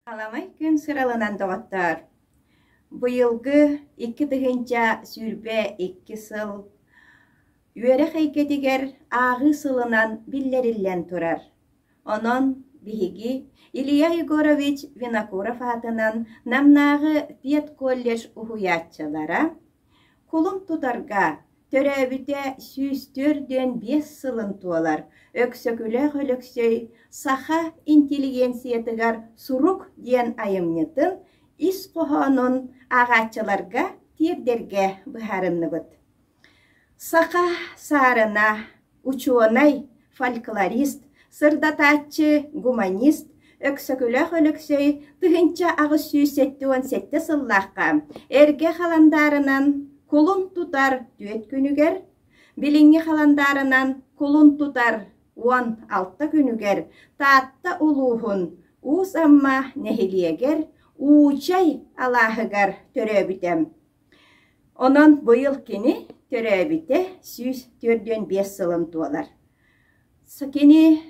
Аламай күн сыралынан доғаттар. Бұйылғы 2 тыгынча сүрбе 2 сыл. Үйері қайкетігер ағы сылынан биллериллен тұрар. Онон биһиги Илья Егорович Винокуров атынан намнағы Пет колледж ухуятчылара кулум тутарға төрәбіте 104-5 сылын туалар. Өксөкүлі өлөксөй саха интеллигенциятыгар сурук диен айымнетін ис қохонун ағатчыларға тирдерге бұхарынныбыт. Саха сарына учуонай фольклорист, сырдатачы гуманист, өксөкүлі өлөксөй тыгынча ағыз 107 сыллаққа эрге халандарынан кулун тутар түет күнүгер, билинги халандарынан кулун тутар 16 күнүгер, таатта улуухун уус амма нехилиегер, уучай алаахыгар төрөбүтем. Онон быйыл кини төрөбүте 104-5 сылын туалар. Кини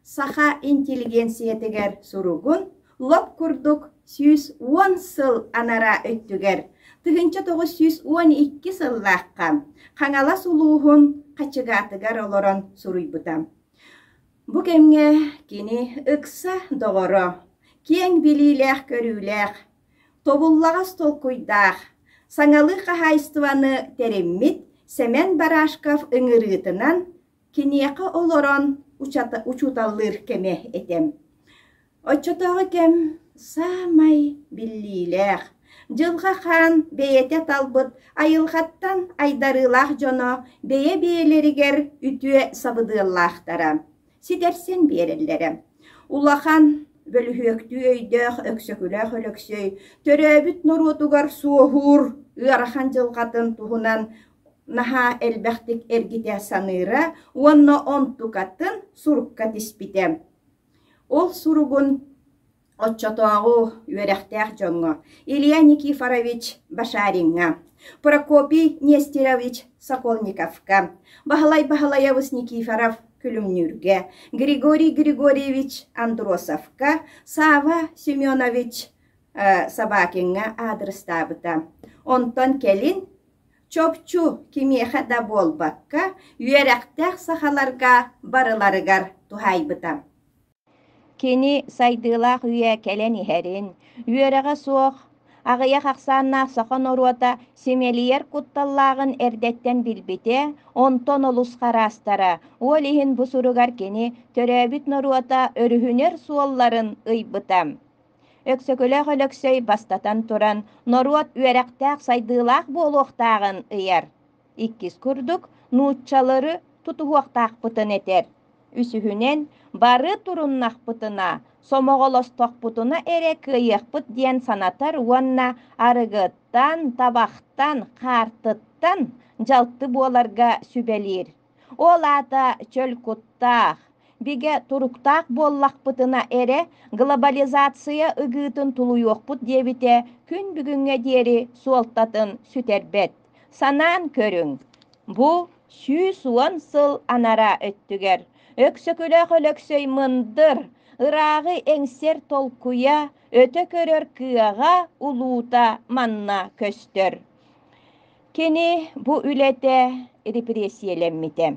саха интеллигенциятыгер суругун лоп курдук 110 сыл анара өттүгер. Тыгынча 912 сыллаққа қаңала сулуухун қачыгатыгар олорон суруйбутам. Бу кемге кини ыкса доғоро, кең билилэх көрүлэх, тобуллаға столкуйдах, саңалы қахайстываны тереммит Семен Барашков ыңырытынан кинияқы олорон учуталлыр кеме этем. Отчотоғы кем самай биллилэх, жылға хан бейете талбыт айылғаттан айдарылах жоно бейелерігер үтүе сабыдыллахтара. Сидерсен береллері. Улахан бөлүхөктү өйдөх өксөкүлэх өлөксөй, төрөбүт норотугар суохур, ыарахан жылғатын туһунан наха элбәхтик эргите саныра, онно онтукатын сурукка тиспите. Ол суругун отчотоағу үйерәқтәқ жоңғы Илья Никифорович Башаринға, Прокопий Нестерович Соколниковка, Бахалай-Бахалаевыз Никифоров Күлімнүрге, Григорий Григорьевич Андросовка, Сава Семенович Собакинға адрыстабыта. Онтон келин чопчу кимеха да болбакка үйерәқтәқ сахаларға барыларығар тухайбыта. Кени сайдылақ үйе кәлен ихерин, үйереға суық, ағыя қақсанна сақан оруата семелиер кутталлағын әрдеттен білбете, онтон олус қарастара, ол ихин бұсырығар кени төрәбіт норуата өрүхінер суолларын ұйбытам. Өксөкөлі өлөксөй бастатан туран, норуат үйеректәк сайдылақ болуқтағын ұяр. Иккіз күрдік, нуутчалары тутуғуақтақ бұтын етер. Үсүхүнен бары туруннах пытына, сомоголосток путуна эре кыйықпыт диен санатар уанна арыгыттан, табақтан, қартыттан жалты боларга сүбелир. Ол ата чөл куттақ, биге туруктақ боллақ пытына эре глобализация ыгытын тулуйоқпыт дебите күн бүгінге дери суолтатын сүтербет. Санан көрүң, бу 110 сыл анара өттүгер. Өксөкөлөх өлөксөй мындыр, ырағы эңсер толкуя, өтө көрөр кыаға улуута манна көстөр. Кени бу үлете репрессиялеммите.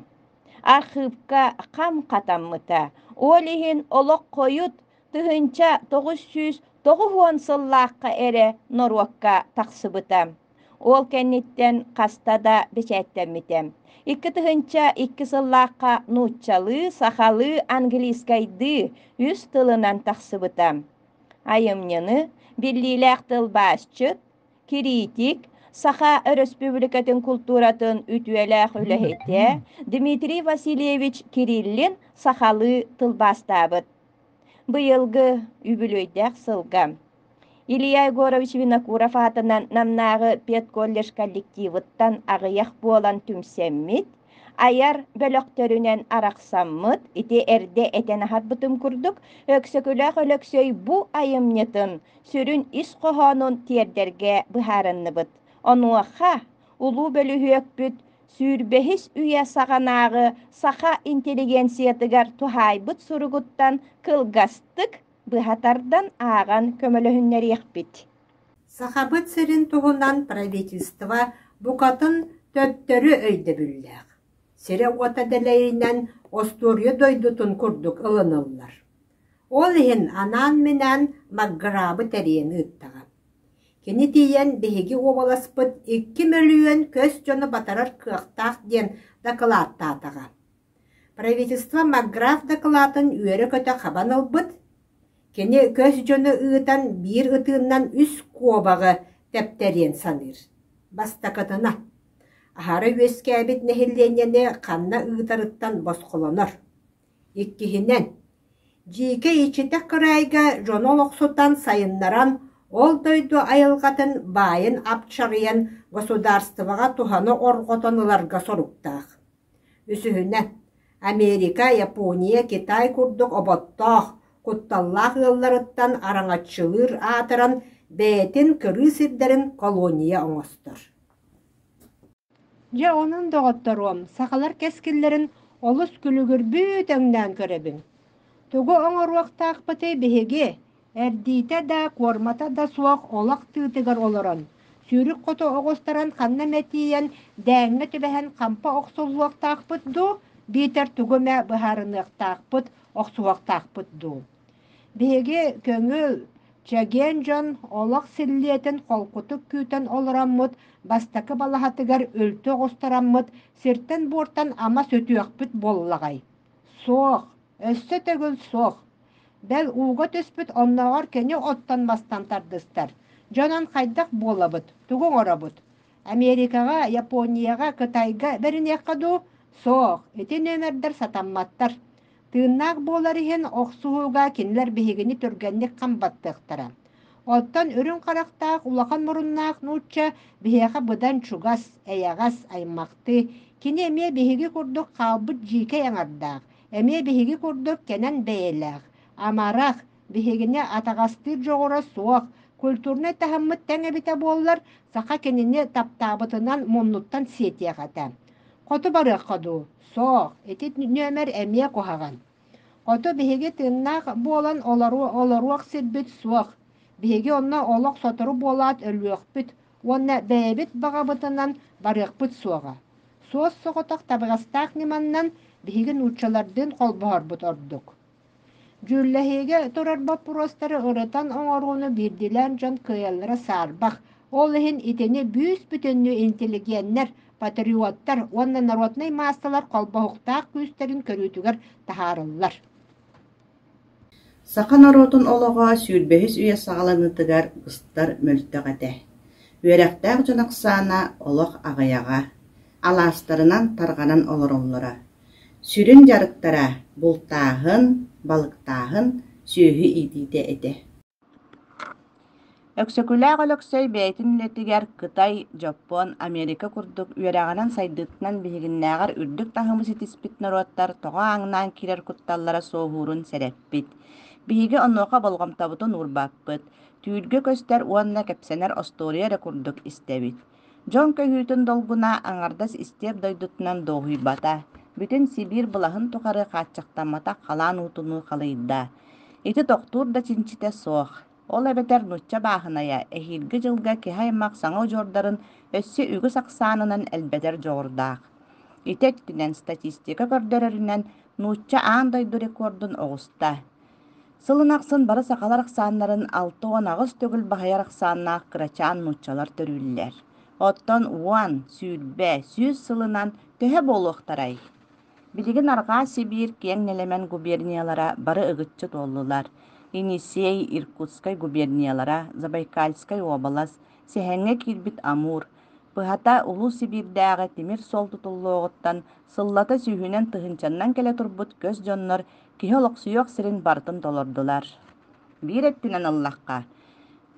Архивка қам қатаммыта. Олихин олық қойут тыгынча 990 сыллаққа эре Норуакка тақсыбыта. Ол кенниттен қастада бечәттеммите. 2 тыгынча 2 сыллаққа нуутчалы, сахалы, английскайды үз тылынан тақсыбыта. Айымнены биллиләқ тылбасчыт, критик, Саха Республикатын культуратын үтүеләқ үләхете Дмитрий Васильевич Кириллин сахалы тылбастабыт. Быйылгы үбілөйдәқ сылға. Илья Егорович Винокуров атынан намнағы Пет колледж коллективыттан ағыяқ болан түмсеммит, аяр бөлөктөрүнен арақсаммыт, ити әрде әтен ахат бұтым күрдік, өксөкіләқ өлөксөй бұ айымнетін сүрін ис қоғанын тердерге бұхарынны бұт. Онуаха улу бөлүхүөк бүт сүүрбехис үйе сағанағы саха интеллигенциятыгар тухайбыт суругуттан кылгастык быһатардан ааҕан көмөлөһүннэриэхпит. Сахабыт сирин туһунан правительство букатын төттөрү өйдөбүллээх. Сире уота дэлэйинэн остуурйу дойдутун курдук ылыныллар. Ол иһин анаан минэн маггыраабы тэриэн ыттаҕа. Кини тиийэн биһиги уобаласпыт 2 миллион көс дьону батарар кыахтаах диэн докладтаатаҕа. Правительство маггыраав докладын үөрэ көтө хабан ылбыт. Кини көс дьону ыытан биир ытыыннан үс куобаҕы тэптериэн саныыр. Бастакатына. Ахары үөскээбит нэһиллиэннэни ханна ыытарыттан босхолонор. Иккиһинэн. Дьиике ичитэх кырайга жоно олохсутан сайыннаран ол дойду айылгатын баайын апчарыйан государствоға туханы орготоныларга соруктаах. Үсүһүнэн. Америка, Япония, Китай курдук оботтоох, кутталлаах ылларыттан араңаччылыыр аатыран бээтин кырыы сирдэрин колония оҥостор. Дьэ онун доҕотторуом, сахалар кэскиллэрин олус күлүгүр бүт өҥнээн көрөбүн. Тугу оҥоруохтаахпытый биһиги, эрдиите да, куормата да суох олох тыытыгар олорон. Сүүрүк хото оҕустаран ханна мэтиийэн дээҥҥэ түбэһэн хампа охсуллуохтаахпыт дуу, биитэр тугумэ быһаарыныахтаахпыт, охсуохтаахпыт дуу. Биһиги көҥүл чэгиэн дьон олох силлиэтин холкутук күүтэн олораммыт, бастакы балаһатыгар өлтү оҕустараммыт, сиртэн буортан ама сөтүөхпүт боллагай. Суох, өссө төгүл суох. Бэл ууга түспүт онноҕор кини оттон мастан тардыстар. Дьонон хайдах буолабыт, тугуң оробут. Америкаға, Японияға, Кытайга беринеэхха дуу, суох, ити нөмердер сатамматтар. Тыыннаах буолар иһин охсуһууга кинилэр биһигини түргэнник хамбаттыахтара. Оттон үрүн харахтаах улахан муруннаах нуучча биһиэхэ быдан чугас, эйэҕас, аймахты, кини эмиэ биһиги курдук хаалбыт дьиике яҥардаах, эмиэ биһиги курдук кэнэн бэйэлээх, амараах, биһигини атаҕастыыр дьоҕура суох, культурный таһаммыт тэҥ эбитэ буоллар, саха кинини таптаабытынан муннуттан сиэтиэхэтэ. Хоту барыахха дуу, суох, ити нөмер эмиэ куһаҕан. Хоту биһиги тыыннаах буолан олоруох сирбит суох, биһиги онно олох сотору буолаат өлүөхпүт, уонна бэйэбит баҕабытынан барыахпыт суоҕа. Суос соҕотох табыҕастаах ниманнан биһиги нууччалардын холбоһорбут ордук. Жүллэһиге турар баппуростары ырытан оҥоруunu биирдилээн дьон кыайаллара саарбах, ол иһин итини бүүс бүтүннү интеллигеннер, патриоттар, уонна народный маасталар холбоһуктаах күүстэрин көрүүтүгэр таһаарыллар. Саха народун олоҕо сүүрбэһис үйэ саҕаланыытыгар ыстар мөлтөҕэтэ. Үөрэхтээх дьонахсаана олох аҕайаҕа, алаастарынан тарҕанан олороллора. Сүрүн жарыктара бултааһын, балыктааһын сүүһү иитиите этэ. Өксөкүлээх өлөксөй бэйэтин үлэтигэр Кытай, Жапон, Америка курдук үөрэҕинэн сайдыытынан биһигиннээҕэр үрдүк таһымыс итиспит народтар тоҕо аңнаан кирэр кутталлара соһуурун сэрэппит. Биһиги оннуоха болгомтобутун уурбааппыт. Түүргө көстөр уонна кэпсэнэр остория да курдук истэбит. Дьон көһүүтүн долгуна аҥардас истиэп дойдутунан доохуйбата. Бүтүн Сибир былаһын тухары хааччахтаммата халаан уутунуу халыйда. Ити тохтуур да чинчите суох. Ол эбетер нучча бааһыная эһииргэ дьылга киһаймах саҥа дьуордарын өссү үгү саксаанынан элбетер дьоҕурдаах. Итек түнэн статистика көрдөрөрүнэн нучча аан дойду рекордун оҕуста. Сылынақсын бары сақалар ақсааннарын 6-9 төгүл баһайар ақсааннаах кырачаан нуччалар төрүллэр. Оттон уан, сүүрбэ, сүүс сылынан төһө болуохтарай. Билигин аргаа Сибир киэҥ нэлэмэн губерниялара бары ыгытчы туоллулар. Енисей, Иркутскай губерниялара, Забайкальскай область, сэһэҥҥэ киирбит Амур, Пыһата Улуу Сибирдээҕи тимир сол тутуллуоҕуттан сыллата сүүһүнэн тыһынчаннан кэлэ турбут көс дьоннор киһи олохсуйох сирин бартын толордулар. Биир эттинэн ыллахха.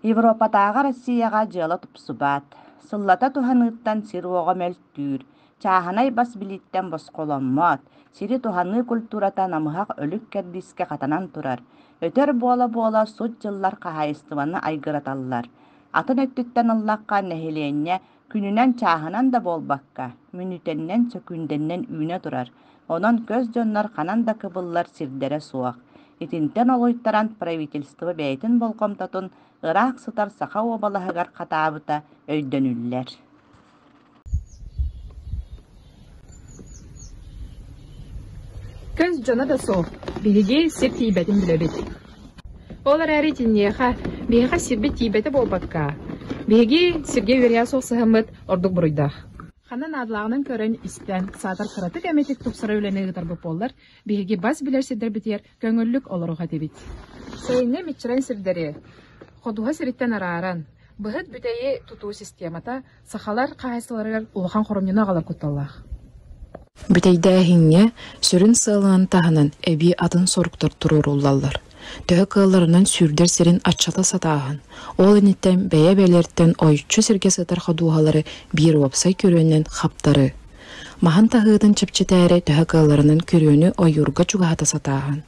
Европатааҕа Россияға дьыала тупсубаат. Сыллата туһаныыттан сир уоҕа мөлтүүр. Чааһанай бас билиттэн босхоломмоот. Сири туһаны культурата намыһах өлүк кэрдиске хатанан турар. Өтөр буола суд дьыллар хаһайыстыбаны айгыраталлар. Атын өттүттэн ыллахха нэһилиэннэ күнүнэн чааһынан да болбакка. Мүнүтэннэн сөкүндэннэн үүнэ турар. Онон көс дьоннор ханан да кыбыллар сирдере суох. Итинтен олуйттаран правительство бәйтін болқомтатын ыраақ сытар саха обалаһыгар қатаабыта өйдөнүллер. Көз жона да сол, бириге сир тиибетин билебит. Олар әрі тиннеха, биһиға сирбет тиибети болбакка. Биһиги сирге верия соқсыһымыт ордук буруйдах. Ханан адлағынан көрен истен сатар кыратык әметик тупсара үләне гытар болар, биһиги бас билер сирдер битер көңөллүк олоруга дебит. Сейне мичрен сирдери, ходуга сириттен арааран, быһыт бүтәйи тутуу системата сахалар кайсыларыгар улахан хоромнуна агалар кутталлах. Бүтәйдәһиңе сүрін сылынан таһынан әби атын соруктар турur уллаллар. Төһө кылларынан сүрдер сирин аччата сатааһын. Ол иниттен бәйә-бәйләртен ойчу сирге сытар ходуһалары бир вапсай көрөннән хаптары. Махан таһыытын чыпчытәре төһө кылларынан көрөнү ойурга чугаһата сатааһын.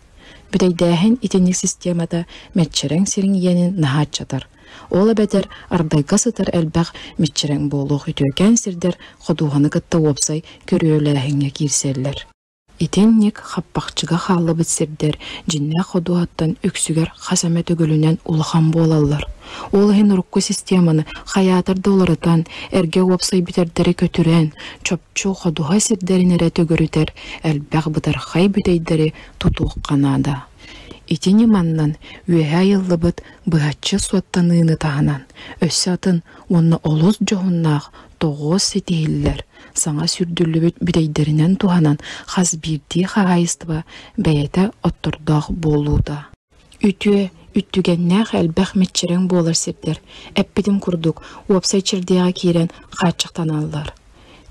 Бүтәйдәһин итенник системата мәтчерең сирин йенин нахачатар. Ола бәтер ардайга сытар әлбәг мәтчерең болуг үтөкән сирдер ходуһаны кытта вапсай көрөөләһиңе кирселләр. Итенник хаппақчыға халлы бітсердер, жинна ходуаттан өксүгер хасаме төгөлүнен улахан болалар. Олығын рукку системаны хаятар доларытан, әрге уапсай битердері көтірен, чопчу ходуға сирдерінері төгөрүтер, әлбәқ бұдар хай бүтейдері тутуқ қанада. Итини маннан үеһә йыллы быт быһаччы суаттаныыны таһанан, өссатын онны олус жоғыннақ тоғыз сетихиллер. Саңа сүрдүлүбүт бүтейдеринен туһанан хазбирди хагайыстыба бәйәтә оттурдақ болууда. Үттүгеннәх әлбәх метчерең болар сирдер. Әппидим курдук, уапсай чирдеға кирен қачықтан аллар.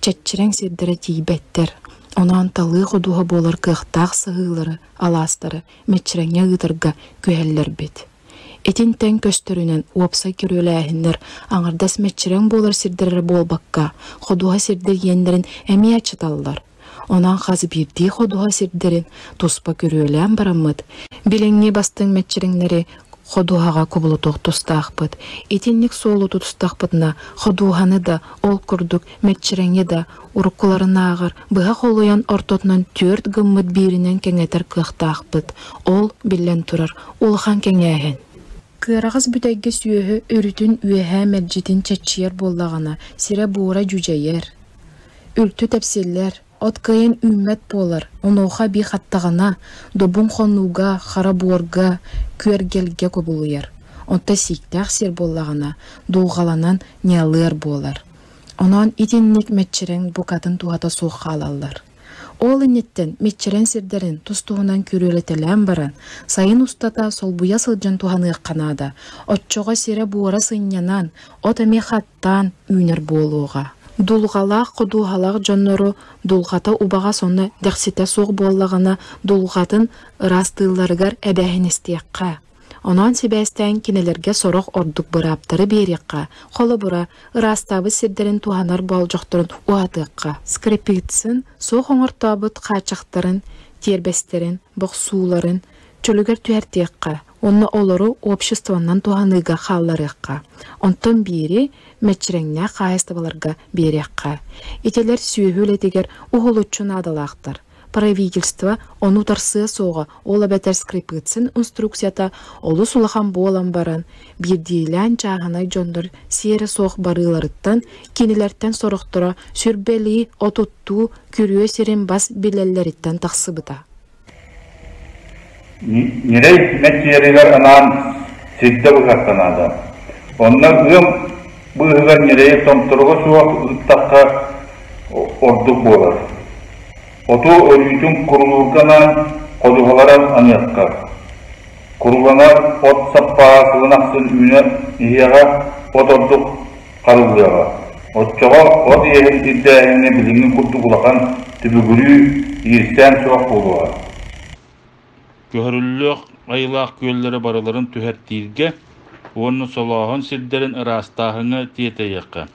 Чәтчерең сирдері тейбеттер. Онан талы ходуға болар кықтақ сығылары, аластары, метчереңе ғытырға көйәллер бет. Этинтен көстөрүнен уапсай көрөләһиннер аңардас метчерең болар сирдері болбаққа, ходуға сирдер ендерін әмия чыталлар. Онан хазы бирди ходуға сирдерін туспа көрөлән барамыд. Билеңне бастың метчереңнері ходуғаға кубулутуq тустақпыд. Этинник солу тустақпыдна ходуғаны да, ол күрдік метчереңе да уруккуларын ағыр. Бұға холуян ортотнан 4 гыммыд биринен кеңетер кықтақпыд. Ол билен турар, улхан кеңәһен. Кырағыз бүтәйге сүйөһі өрүтін үеһә мәджитин чәтчиер боллағана, сире буыра жүжәйер. Үлтү тәпселләр, от кайын үммәт болар, оноуға би хаттағана, добун хонуға, хара буорга, күергелге көбулуяр. Онта сиктәк сир боллағана, доуғаланан нялыр болар. Онан итинник мәтчерен букатын туғата соққа алалар. Ол инеттен метчерен сирдерин тустуғынан көрөлетелен баран, сайын устата сол буя сылжан туғаны қанада, отчоға сире буара сынянан, от әме хаттан үйнер болуға. Дулғалақ құдуғалақ жоннору дулғата убаға сонны дәқсите соқ боллағына дулғатын ырастыларығар әбәхін істеққа. Онан себәстен кинелерге сорох ордук быраптары берекка, холы бура ырастабы сирдерин туғанар бол жоқтырын уатыққа. Скрипитсин соқ оңыртабыт қачақтарын, тербестерин, бұқсуларын, чөлігер түәртеққа. Онны олору обществоннан туғаныға қалларыққа. Онтан бері мәтчіреңне қайыстабаларға берекқа. Ителер сүйеулетегер уғылучын адалақтар. Правительство onu тарсыя соға ола бәтер скрипытсын инструкцията олы сулахан болан баран, бирдейлән чағанай жондар сері соқ барыларыттан, кенелерттен сорықтыра сүрбәлі отутту күріе серен бас билеллеріттен тақсыбыта. Нерей мәтчерелер анан сидді бұғаттанады. Оннан бұғығар нерей томтырғы суақ ұттаққа ордық болар. Оту örgütün kurulurganan koduğalara anıyakka. Kurulanar ot sappağa sığınaksın üne ihiyaga ot orduk karılgıyaga. Otçağa ot yeğen iddiayene bilingin kurdu kulakan tübügülü yirsen soğuk buluğa. Köhürüllük aylaq köylere baraların tüherttirge, onu solağın silderin ırastahını tiyeteyekka.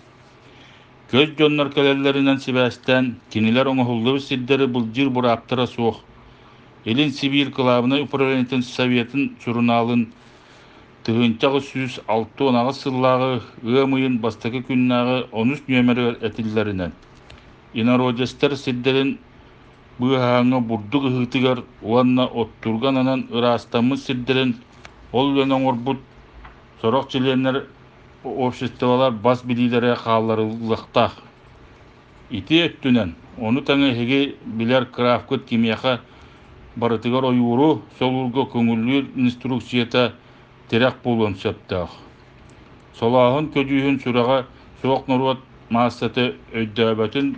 Göz jonlar kelellerinden Sibästen kiniler oňahully sidderi buljyr buraptyra soq. Elin Sibir kılabına Upravleniyatin Sovietin jurnalın tığınçağı 106 onağı sıllağı ığamıyın bastaki günnağı 13 nömeri etillerinden. Inarodester sidderin быһааңа бурдук ыһытыгар уанна оттурган анан ырастаммыт сирдерин ол үлен оҥорбут сорох чиленнер обществолар бас билилере хаалларылыктах. Ити өттүнен ону таңа хеге билер крафкыт кимияха барытыгар ойууру солурго көңүллүү инструкцията терек болуун сөптөх. Солаахын көдүүһүн сурага соок норуот маастаты өйдөбөтүн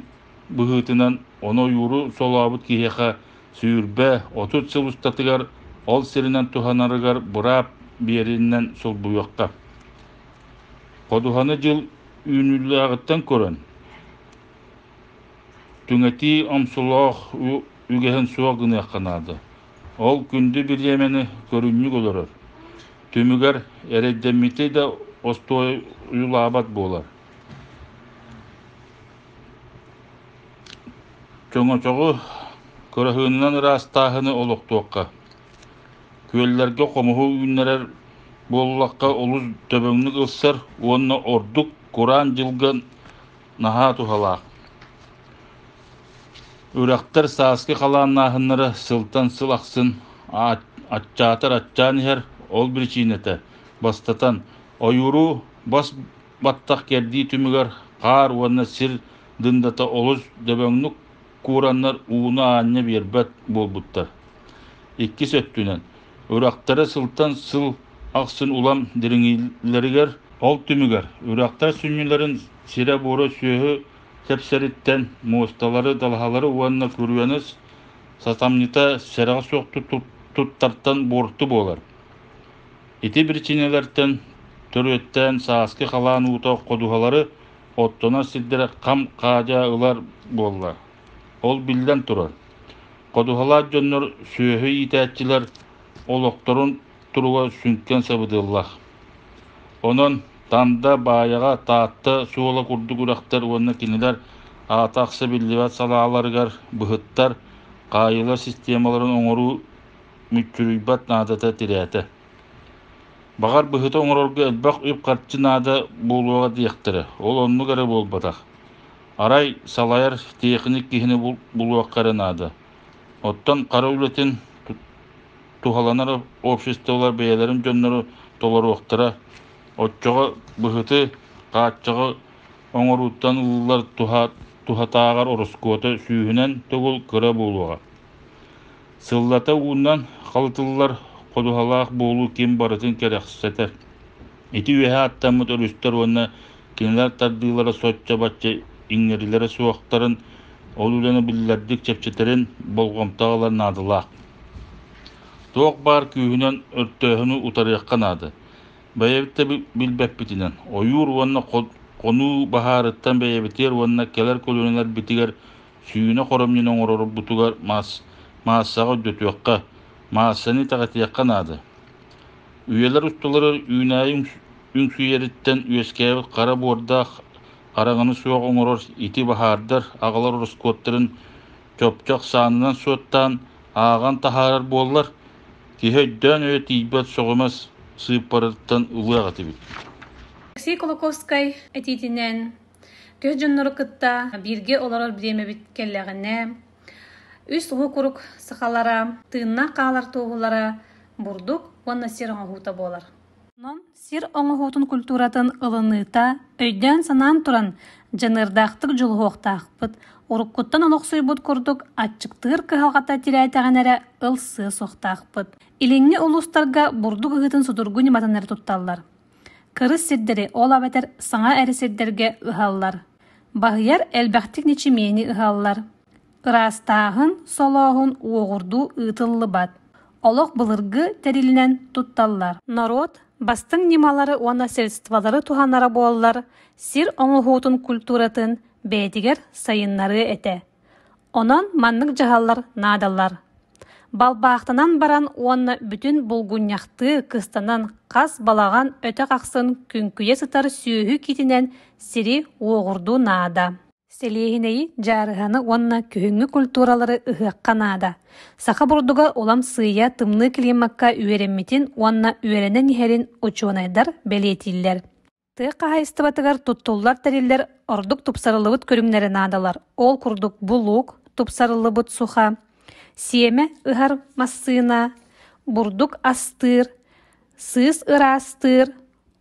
быһытынан оно ойууру солаабыт киһиэха сүүрбэ отут сыл устатыгар ол сиринен туханарыгар бырап биэриннен солбуйакка. Кодуханы жыл үүнүлаагыттан көрөн. Түңети омсулоох үгэһин суох гыныахханады. Ол күндү бир емени көрүннүк олорор. Түмүгер эреддеммити да остой уюлаабат болар. Чоңочогу көрөһүннан ырастаахыны олоктуокка. Күөллерге комуху үүннерер боллакка олус төбөңнүк ылсар уонна ордук Куран жылган наха тухалаак. Үрактар сааскы халааннаахыннары сылтан сыл аксын атчаатар атчаанихер ол причинете бастатан ойуру бас баттак керди түмүгөр каар уонна сир дындата олус дөбөңнүк Кураннар ууна аанне бербет болбуттар. Икки сөттүнен үрактары сылтан сыл аксын улам дириңилеригер ол түмүгөр үрактар сүннүлөрүн сире боро сүйөһү сепсериттен муусталары далахалары уанна көрүөнүс сатамнита серага сокту туттартан борту болар. Ити причинелерден төрөттен сааскы халаан уута кодухалары оттона сиддере кам каажа ылар болла. Ол билден турар. Кодухалар жоннор сүйөһү итәчилер олокторун туруга сүнкен сабыдыллах. Онон танда баяга таатта суола курдук урактар уонна кинилер атаксы билливат салааларыгар быһыттар кайылар системаларын оңору мүчүрүйбат наадата тирээте. Багар быһыты оңорорго элбак үп картчы наада болуога диэхтери. Ол онну гары болбатах. Арай салайар техник кихини булуаккары наада. Оттон кара үлетин тухаланар обществолар бэйэлерин жоннору толоруактара. Отчого быһыты кааччага оңоруттан ыллар тухатаагар ороскуота сүүһүнен тогул кыра болуга. Сыллата уунан халытыллар кодухалаах болуу ким барытын керексетер. Ити үэһэ аттаммыт өрүстөр уонна кинилер тардыылара сочча бачча иңнерилere суактарын ол үлени биллердик чепчетерин болгомтаалар наадылаах. Тоок бар күүһүнен өртөһүнү утарыаккан ады. Бәйебітті білбәппетінен. Ойур уанна қону бахарыттан бәйебітер уанна келер көлөнелер бітігер сүйіне қоромнен оңырору бұтугар maassаға дөтуаққа maassаны тағатияққан ады. Үйелер ұсталары үйнайын үңсүйеріттен үйескәйбіт қара бордақ қарағаны суақ оңырор ити бахардар ағалар ұрыскоттарын чопчақ санынан соттан аған тахарар боллар кихөйдөн өй тейбет соғымыз сыйпарыттан улыағаты бит. Алексей Колоковскай этитинен көз жоннору кытта бирге оларор биреме бит келлегине үс курук сахалара тыынна каалар тоогулара бурдук онна сир оңохута болар. Non сир оңохутун культуратын ылыныта өйдөн санаан туран жанырдактык жолуоктаакпыт уруккуттан олоксуйбут курдук аччыктыыр кыһалгата тирээтэҕэнэрэ ылсы сохтаакпыт. Илиңни улустарга бурдук ыһытын судургу ниматаннары тутталлар. Кырыс сирдери ол абетер саңа эри сирдерге ыһаллар. Баһыяр элбэхтик ничимиэни ыһаллар. Ырастааһын солоохун уоҕурдуу ыытыллыбат. Олох былыргы терилинен тутталлар. Народ бастың нималары уана средствалары туханара боллар, сир оңохуутун культуратын бээтигер сайыннары эте. Онон маннык жаһаллар наадаллар. Балбаахтанан баран уанна бүтүн булгуньяхты кыстанан кас балаган өтө каксын күнкүйе сытар сүүһү китинен сири уоҕурдуу наада. Селиһинеи жаарыһаны уанна күһүҥҥү культуралары ыһыакка наада. Саха бурдуга улам сыйя тымны климакка үөреммитин уанна үөренен иһэрин учуонайдар белиэтииллер. Тыа каһайыстыбатыгар туттуллар териллер ордук тупсарылыбыт көрүҥнери наадалар. Ол курдук булук, тупсарылыбыт суха, сиеме ыһар массыына, бурдук астыр, сыыс ырастыр,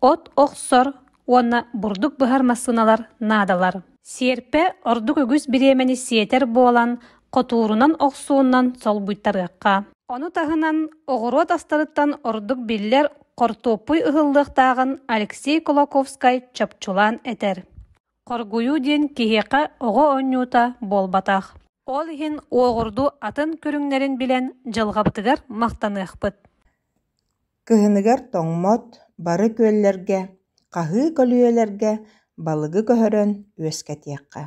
от охсор, уонна бурдук быһар массыыналар наадалар. Сиерпе ордук үгүс биремени сиетер болан, котуурунан охсуунан солбуйттарыакка. Ону тахынан оғырот астарыттан ордук биллер кортопуй ыһыллыктаагын Алексей Колоковскай чапчулан этер. Коргуyu ден киһиэхэ оҕо онньуута болбатах. Ол иһин оҕурду атын көрүңнерин билен жылгабытыгар мактаныахпыт. Кыһыныгар тоҥмот бары күөллэргэ, хаһыы көлүөлэргэ балыгы көһөрөн үөскэтиэххэ.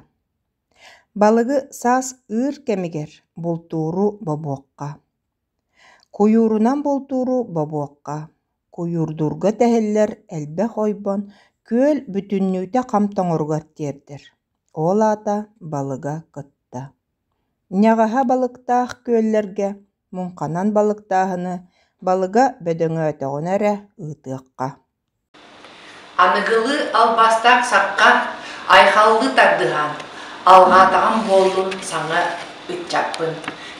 Балыгы саас ыыр кемигер бултууру бобуокка. Куюурунан бултууру бобуокка. Куюурдурга тэһэллэр элбэх ойбон күөл бүтүннүүтэ хамтоҥоргар тиэрдэр. Ол ата балыга кытта. Няҕаһа балыктаах күөллэргэ муҥханан балыктааһыны балыга бөдөҥөөтөҕүн эрэ ыытыахха. Аныгылы албастак сакка айхаллы тардыган, алгаатаган болдун саңа ытчаппын.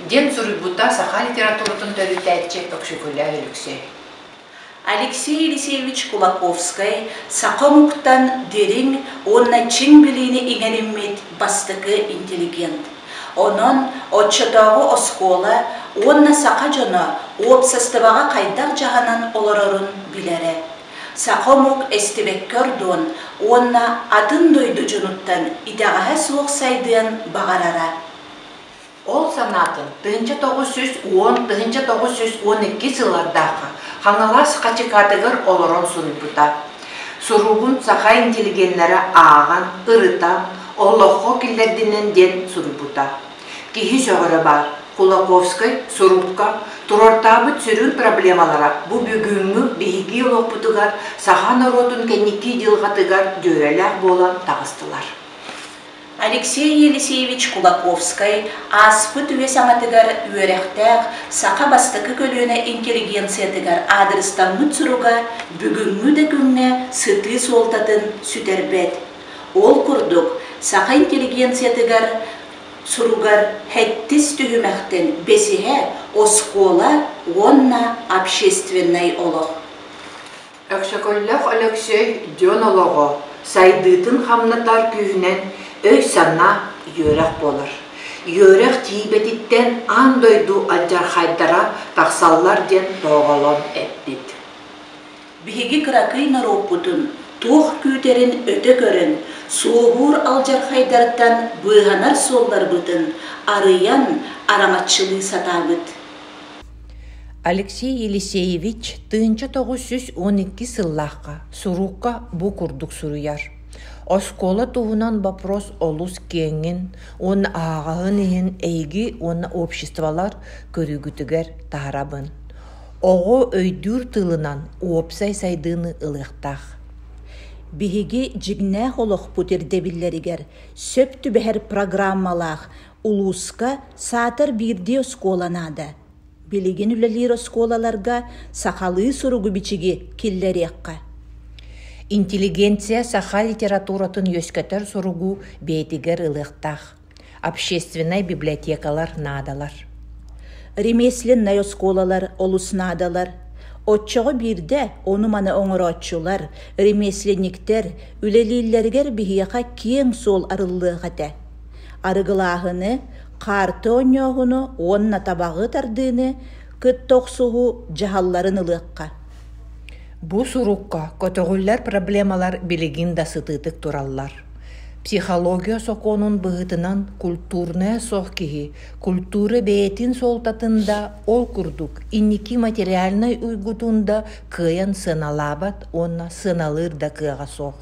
Ден сурубута саха литературатын төрүтәче өкшүкөлө өлүксе. Алексей Елисеевич Кулаковский сақамуктан дерин онна чин билини игениммит бастыкы интеллигент. Онон отчотогу оскола онна сақа жона опсастыбаға кайдак жаганан олорорун билере. Сақамук эстебеккөр дон онна атын дойду жунуттан идағаға суық сайдыан бағарара. Ол санатын 1910-1912 сылардағы хаңалас қачықатығыр олорон сурубута. Суругун саха интеллигенлері аған, ырыта, олоқо киллердинен ден сурубута. Кихи sögөрө бар, Кулаковский сурукка турортабыт сүрүн проблемалара бу бүгүнгү биһиги олоппутугар саха народун кенники жылгатыгар жөрелер болан тагыстылар. Алексей Елисеевич Кулаковский аспыт үесаңатыгар үөрехтәк сақа бастыкы көлүөнө интеллигенциятыгар адрыстан мутсуруга бүгүнгү да күнгө сыты солтатын сүтербет. Ол курдук сақа интеллигенциятыгар суругар хеттис түһүмәхтен бесиһе оскола онна общественный олох. Өкшөкөллөх Алексей дөн олого сайдытын хамнатар күйүнен өй санна йөрәк болар. Йөрәк тибетиттен андойду алжархайдара тақсаллар ден тоголон эппит. Биһиги кыракый нароппутун туох күйтерин өтө көрүн соғур алжархайдардан быйганар соллар бытын арыян араматчылы сатабыт. Алексей Елисеевич 1912 сыллаққа сурукка бу курдук суруяр. Оскола туһунан вопрос олус кеңин, он ағағын иһин эйги он обществолар көрүгүтүгер таарабын. Оҕо өйдүр тылынан уопсай сайдыны ылыктах. Биһиги жигнэх олох путердебиллеригер сөптү бэхэр программалаах улууска саатар бирди осколанада. Билигин үлэлир осколаларга сахалы суругу бичиги киллериэкка. Интеллигенция саха литературатын өскөтөр суругу бейтигер ылыктах. Общественный библиотекалар наадалар. Ремесленный осколалар олуснадалар. Отчоғы бирде оны маны оңыротчулар, ремесленниктер, үлелиллергер бихияқа кең сол арыллығыда. Арыгылағыны, қарты оньоғыны, онна табағы тардыны, күт тоқсуғу жағалларын ылыққа. Бу сурукка көтөгүллер проблемалар билигин да сытытык тураллар. Психология соконун быһытынан культурная сохкиһи, культура бэйэтин солтатында ол курдук, инники материальный уйгутунда кыян сыналабат, онна сыналыр да кыага сох.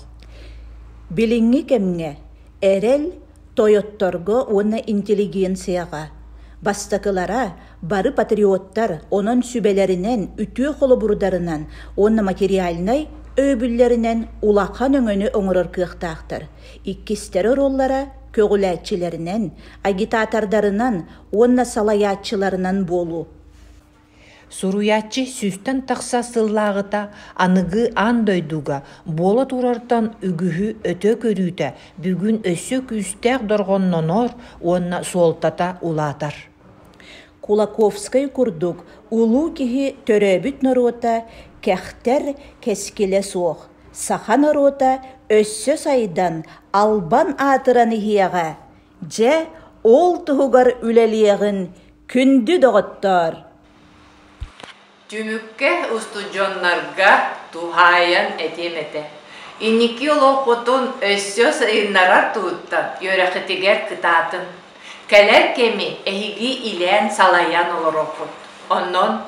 Билиңи кемне, эрел тойотторго онна интеллигенцияға, бастакылара бары патриоттар онон сүбелеринен, үтүө холобурдарынан, онна материальный өбүллеринен улахан өңөнү оңорор кыактаактар. Иккистері роллара көгүләтчилеринен, агитатордарынан, онна салаятчыларынан болу. суруяччы сүстен тахса сыллаагыта аныгы ан дойдуга буола турартан үгүһү өтө көрүүтэ бүгүн өссө күстәк доргоннонор уонна суолтата улаатар. Кулаковскай курдук улуу киһи төрөбүт норуота кэхтер кескиле суох. Саха норуота өссө сайдан албан аатыраны хияга. Же ол туһугар үлелиэгин күндү доҕоттоор. Түмүкке устуджоннарга тухайан этемете. Инники олоқутун өссө сайыннарар тууттан йөрәхетигер кытаатын. Кэлэр кеми эһиги илэн салаян олороппут. Оннон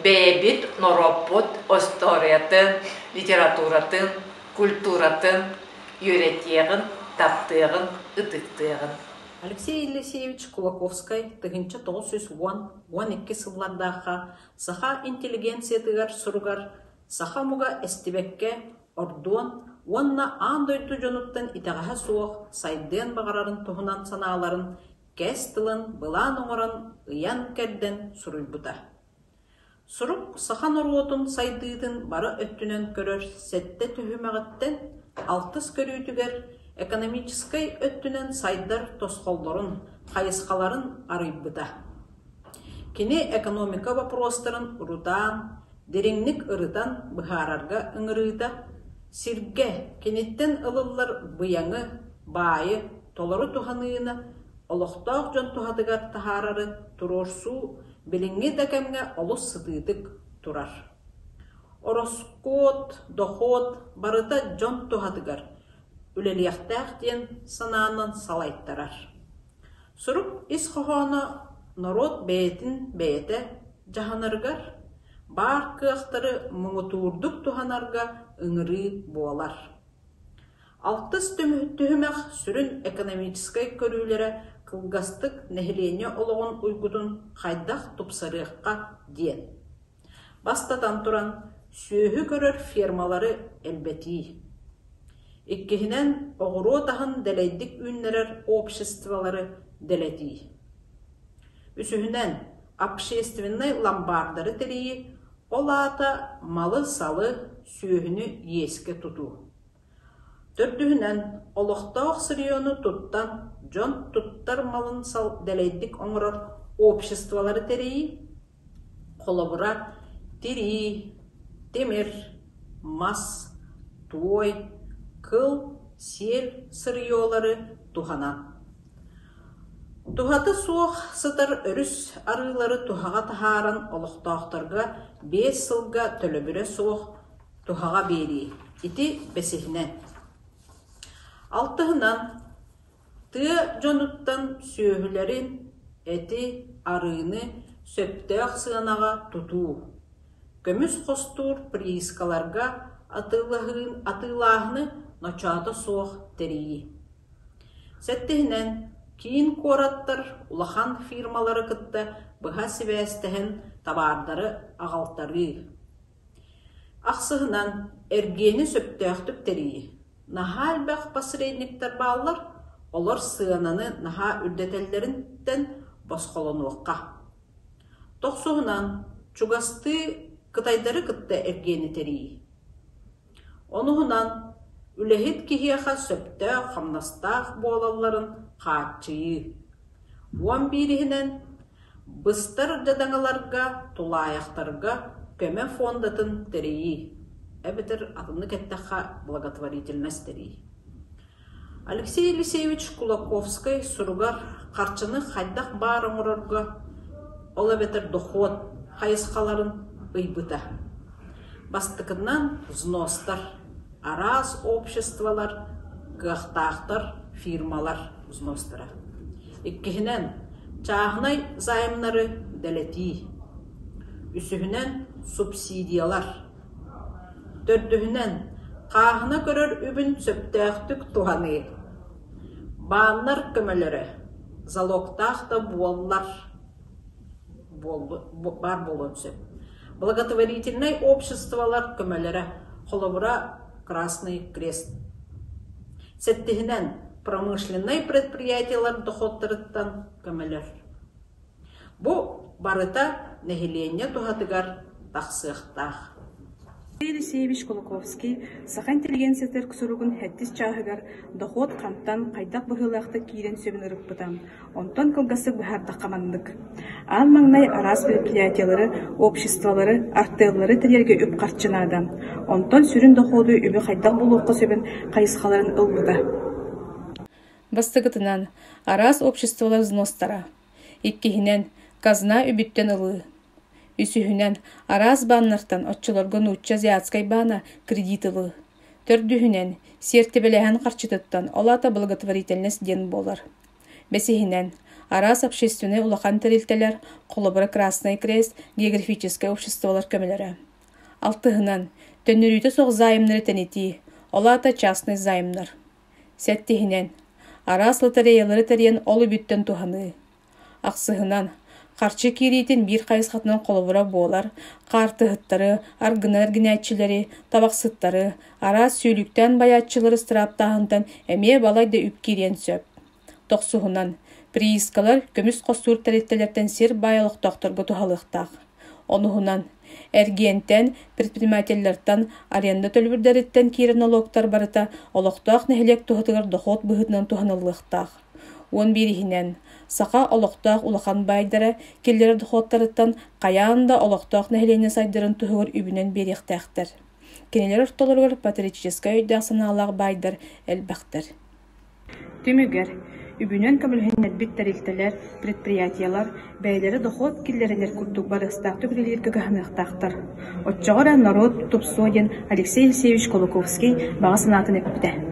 бэбит нороппут осториятын, литературатын, культуратын, йөретиэгин, таптыгын, ытыктыгын. Алексей Елисеевич Кулаковскай тыгынча 912 сыллардаха саха интеллигенциятыгар суругар саха муга эстибекке ордуон уонна андойду жонуттан итагаха суох сайден багарарын туһунан санааларын кэс тылын былаан оҥорон ыян кэрден суруйбута. Сурук саха норуотун сайдыытын бары өттүнөн көрөр сетте түһүмэгеттен алтыс көрүүтүгер экономической өттүнен сайдар тосқоллорун, хайысқаларын арыйбыта. Кини экономика вопростарын урутаан, дереңник ырытан быхарарга ыңырыйта, сирге кенеттен ылылар быяңы, байы, толору туханыйына, олохтоох жон тухатыгар тахарары турорсу, билиңи дакемге олус сытыытык турар. Ороскот, дохот, барыта жон тухатыгар, үлелияқтақ ден санаанын салайттарар. Сурук ис хохоно народ бәйтін бәйті жаханаргар, бар кыақтары мұңытуырдық туханарга ыңыры болар. Алтыс түхімәқ сүрін экономическай көрүүлері кылгастык нәхилене олығын уйгудун қайдақ тупсарыққа ден. Бастатан туран сүйі көрір фермалары әлбәті. Иккихинен оғыру тахын дәлейдік үннерер обществолары дәлети. Үсүхінен общественный ломбардары тәрейі олата малы-салы сүйіні еске тұту. Төрдүхінен олықтауқ сырионы тұттан жон тұттар малын сал дәлейдік оңырар обществолары тәрейі қолабыра тири, темір, мас, туой, кыл, сел сырьолары туханан. Тухаты суох сытар өрүс арылары тухаға тахаран олықтауқтарға 5 сылға төлөбүрө суох тухаға бери. Ити бесихинен. Алтыгынан тыа жонуттан сүйөһүләрин эти арыны сөптөөх сыанаға тутуу. Көмүс хостур приискаларга атылаахны ночата суох терии. Сеттихинен кийин кораттар улахан фирмалары кытта быха сибэстэхэн табардары агалтары. Ақсыгынан эргени сөптөөхтүк терии. Наха албах посредниктар баалар олар сыананы наха үрдетеллеринтен босқолонуаққа. Тоқсуғынан чугасты кытайдары кытта эргени терии. Онуғынан үлэхит кихияха сөптөөх хамнастаах болаларын қаатчыйы. Уан бирихинен быстар жадаңаларга, тулаяқтарга көмө фондатын терии. Эбетер атымны кеттаха благотворительность терии. Алексей Елисеевич Кулаковский суругар қарчыны хайдақ барын ұрарга ол эбетер доход хайысқаларын ыйбыта. Бастыкынан взностар, араз обществолар, гахтақтар, фирмалар взностара. Иккихинен чағынай займнары дәлети. Үсүхінен субсидиялар. Төрдүхінен қағына көрір үбін сөптөқтік туғаны. Бағынлар көмөлері, залогтақта боллар бар болын сөп. Благотворительный обществолар көмөлері, холобыра Красный Крест. Сеттихінен промышленный предприятиялар доходтырыттан көмөлер. Бу барыта нехиленне тухатыгар тахсыахтаах. Алексеевич Колоковский саха интеллигенциятер кусуругун хэттис чааһыгар дохот камтан кайдак быһылаахта киирен сөбүн ырыппытам. Онтон кылгасы быһарда камандык. Ал маңнай арас предприятиялары, обществолары, артеллары тилерге үп карчынаадам. Онтон сүрүн доходу үбү кайдак болуукка сөбүн кайысхаларын ылбыта. Бастыгытынан арас обществолар взностара. Иккиһинен казна үбүттен ылыы. Үсүһүнен арас баннартан отчолоргон учча зяцкай бана кредит ылы. Төрдүһүнен сертебелеһен карчытыттан олата благотворительность ден болар. Бесиһинен арас общественный улахан терилтелер, Колобра Красный Крест, географическое обществолар көмөлөрө. Алтыһынан төннүрүтө сох займнары тенити, олата частный займнар. Сеттиһинен арас лотереялары терен олу бүттен туханы. Аксыһынан Қарчы киритин бир кайысхатынан колобура болар, картыһыттары, аргынар гинәтчилери, табаксыттары, арас сүүлүктен баятчылары страптаһынтан эме балайда үп кирен сөп. Токсуһунан приискалар көмүс костур тереттелерден сер баялык докторго тухалыктак. Онуһунан эргиентен предпринимательлерден аренда төлбүрдәреттен кире налогтар барыта, олоктак нехелек тухатыгар доход быһытынан туханылыктак. Он бириһинен саха олоқтақ улахан байдара келлері доходтарыттан қаяанда олоқтақ нәхелене сайдарын тұхығыр үбінен беректәқтір. Кенелер ұртталырғыр патриотическа өйдәқ саналақ байдар әлбәқтір. Түмігер, үбінен көмілхеннер биттәрілтелер, предприятиялар, бәйлері доход келлерінер күрттік барыстақ түгрелер көгіғанықтақтыр. Отчағыра народ Тупсодин Алексей Алексеевич Колоковский баға санатын әпіпті.